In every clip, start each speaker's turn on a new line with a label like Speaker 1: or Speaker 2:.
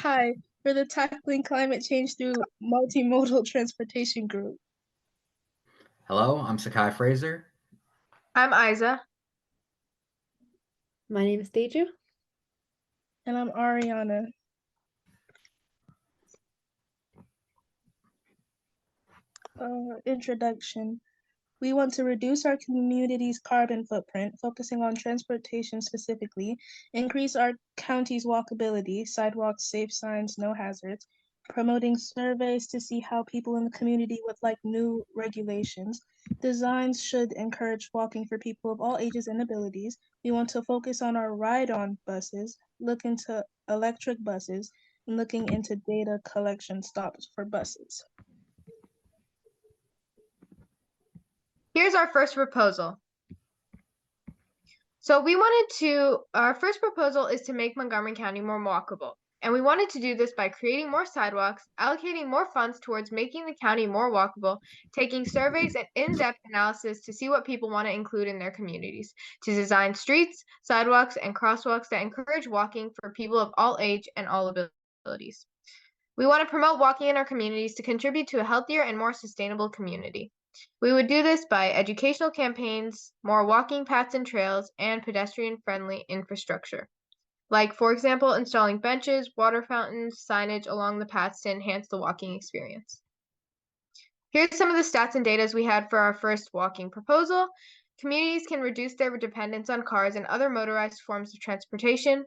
Speaker 1: Hi, we're the Tackling Climate Change Through Multi-Modal Transportation Group.
Speaker 2: Hello, I'm Sakai Fraser.
Speaker 3: I'm Isa.
Speaker 4: My name is Deju.
Speaker 1: And I'm Ariana. Introduction. We want to reduce our community's carbon footprint, focusing on transportation specifically, increase our county's walkability, sidewalks, safe signs, no hazards, promoting surveys to see how people in the community would like new regulations. Designs should encourage walking for people of all ages and abilities. We want to focus on our ride-on buses, look into electric buses, and looking into data collection stops for buses.
Speaker 3: Here's our first proposal. Our first proposal is to make Montgomery County more walkable. And we wanted to do this by creating more sidewalks, allocating more funds towards making the county more walkable, taking surveys and in-depth analysis to see what people want to include in their communities, to design streets, sidewalks, and crosswalks that encourage walking for people of all age and all abilities. We want to promote walking in our communities to contribute to a healthier and more sustainable community. We would do this by educational campaigns, more walking paths and trails, and pedestrian-friendly infrastructure. Like, for example, installing benches, water fountains, signage along the paths to enhance the walking experience. Here's some of the stats and data we had for our first walking proposal. Communities can reduce their dependence on cars and other motorized forms of transportation.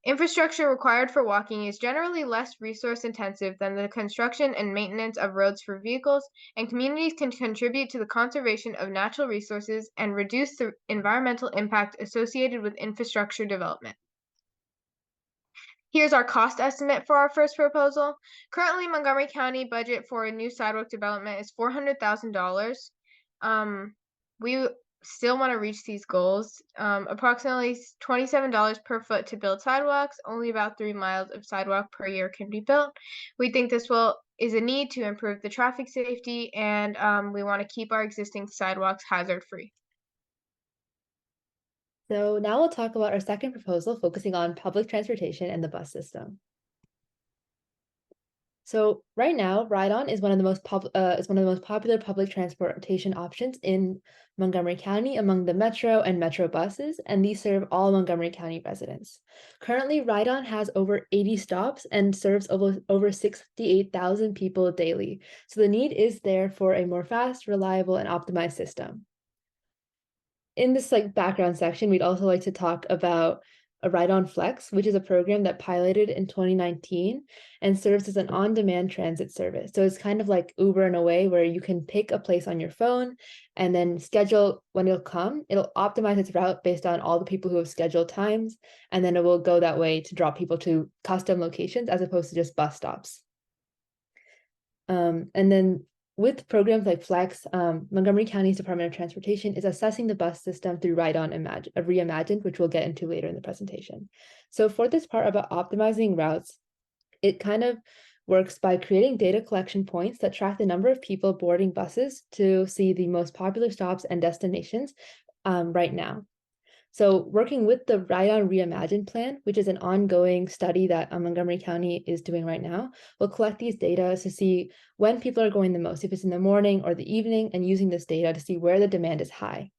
Speaker 3: Infrastructure required for walking is generally less resource intensive than the construction and maintenance of roads for vehicles, and communities can contribute to the conservation of natural resources and reduce the environmental impact associated with infrastructure development. Here's our cost estimate for our first proposal. Currently, Montgomery County budget for a new sidewalk development is $400,000. We still want to reach these goals. Approximately $27 per foot to build sidewalks. Only about 3 miles of sidewalk per year can be built. We think this is a need to improve the traffic safety, and we want to keep our existing sidewalks hazard-free.
Speaker 4: So now we'll talk about our second proposal, focusing on public transportation and the bus system. So right now, Ride-On is one of the most popular public transportation options in Montgomery County among the Metro and Metro buses, and these serve all Montgomery County residents. Currently, Ride-On has over 80 stops and serves over 68,000 people daily. So the need is there for a more fast, reliable, and optimized system. In this background section, we'd also like to talk about a Ride-On Flex, which is a program that piloted in 2019 and serves as an on-demand transit service. So it's kind of like Uber in a way, where you can pick a place on your phone and then schedule when it'll come. It'll optimize its route based on all the people who have scheduled times, and then it will go that way to drop people to custom locations as opposed to just bus stops. And then with programs like Flex, Montgomery County's Department of Transportation is assessing the bus system through Ride-On Reimagined, which we'll get into later in the presentation. So for this part about optimizing routes, it kind of works by creating data collection points that track the number of people boarding buses to see the most popular stops and destinations right now. So working with the Ride-On Reimagined plan, which is an ongoing study that Montgomery County is doing right now, we'll collect these data to see when people are going the most, if it's in the morning or the evening, and using this data to see where the demand is high.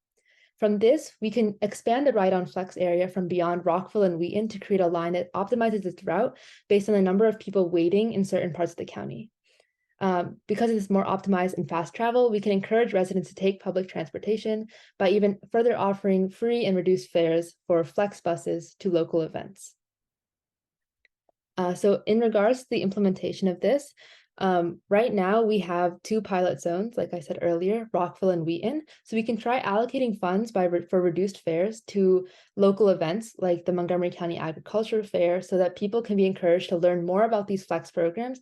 Speaker 4: From this, we can expand the Ride-On Flex area from beyond Rockville and Wheaton to create a line that optimizes its route based on the number of people waiting in certain parts of the county. Because it's more optimized and fast travel, we can encourage residents to take public transportation by even further offering free and reduced fares for flex buses to local events. So in regards to the implementation of this, right now we have 2 pilot zones, like I said earlier, Rockville and Wheaton. So we can try allocating funds for reduced fares to local events like the Montgomery County Agriculture Fair, so that people can be encouraged to learn more about these flex programs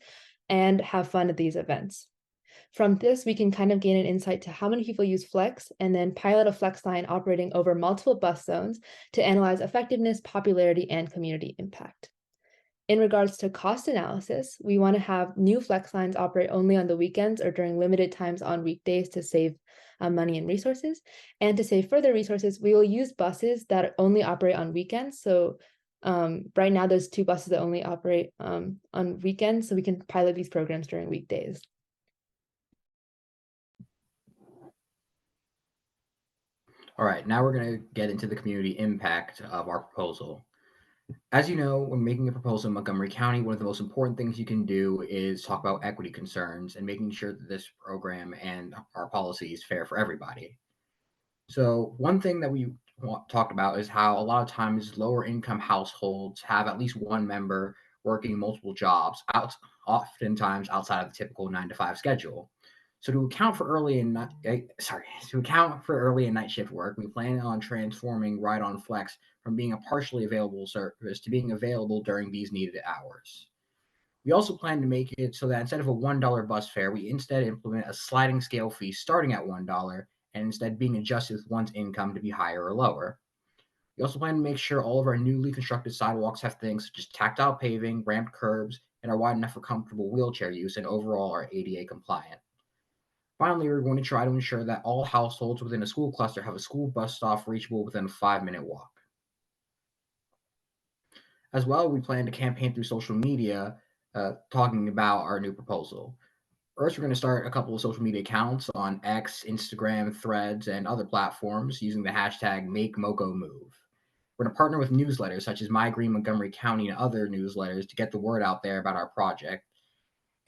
Speaker 4: and have fun at these events. From this, we can kind of gain an insight to how many people use Flex, and then pilot a Flex line operating over multiple bus zones to analyze effectiveness, popularity, and community impact. In regards to cost analysis, we want to have new Flex lines operate only on the weekends or during limited times on weekdays to save money and resources. And to save further resources, we will use buses that only operate on weekends. So Right now, there's 2 buses that only operate on weekends, so we can pilot these programs during weekdays.
Speaker 2: All right, now we're going to get into the community impact of our proposal. As you know, when making a proposal in Montgomery County, one of the most important things you can do is talk about equity concerns and making sure that this program and our policy is fair for everybody. So, one thing that we talked about is how a lot of times lower income households have at least one member working multiple jobs, oftentimes outside of the typical 9 to 5 schedule. So to account for early and night shift work, we plan on transforming Ride On Flex from being a partially available service to being available during these needed hours. We also plan to make it so that instead of a $1 bus fare, we instead implement a sliding scale fee starting at $1 and instead being adjusted with one's income to be higher or lower. We also plan to make sure all of our newly constructed sidewalks have things such as tactile paving, ramped curbs, and are wide enough for comfortable wheelchair use and overall are ADA compliant. Finally, we're going to try to ensure that all households within a school cluster have a school bus stop reachable within a 5-minute walk. As well, we plan to campaign through social media talking about our new proposal. First, we're going to start a couple of social media accounts on X, Instagram, Threads, and other platforms using the hashtag MakeMocoMove. We're going to partner with newsletters such as My Green Montgomery County and other newsletters to get the word out there about our project.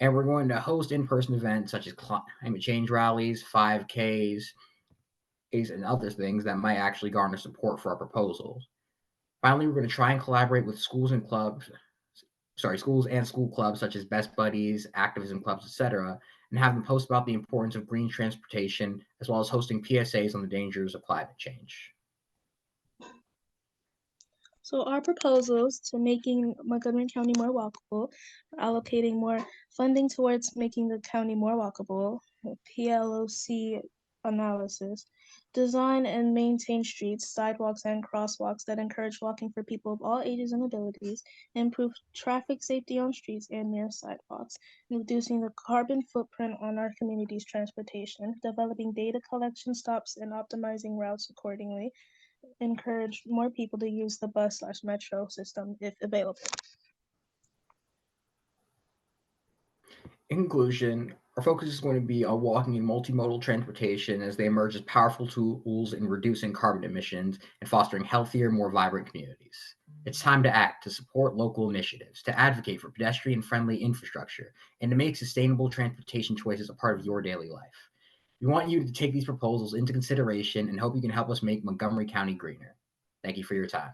Speaker 2: And we're going to host in-person events such as climate change rallies, 5Ks, and other things that might actually garner support for our proposals. Finally, we're going to try and collaborate with schools and school clubs such as Best Buddies, activism clubs, etc., and have them post about the importance of green transportation, as well as hosting PSAs on the dangers of climate change.
Speaker 1: So our proposals to making Montgomery County more walkable, allocating more funding towards making the county more walkable, PLOC analysis, design and maintain streets, sidewalks, and crosswalks that encourage walking for people of all ages and abilities, improve traffic safety on streets and near sidewalks, reducing the carbon footprint on our community's transportation, developing data collection stops and optimizing routes accordingly, encourage more people to use the bus/metro system if available.
Speaker 2: In conclusion, our focus is going to be on walking and multimodal transportation as they emerge as powerful tools in reducing carbon emissions and fostering healthier, more vibrant communities. It's time to act to support local initiatives, to advocate for pedestrian-friendly infrastructure, and to make sustainable transportation choices a part of your daily life. We want you to take these proposals into consideration and hope you can help us make Montgomery County greener. Thank you for your time.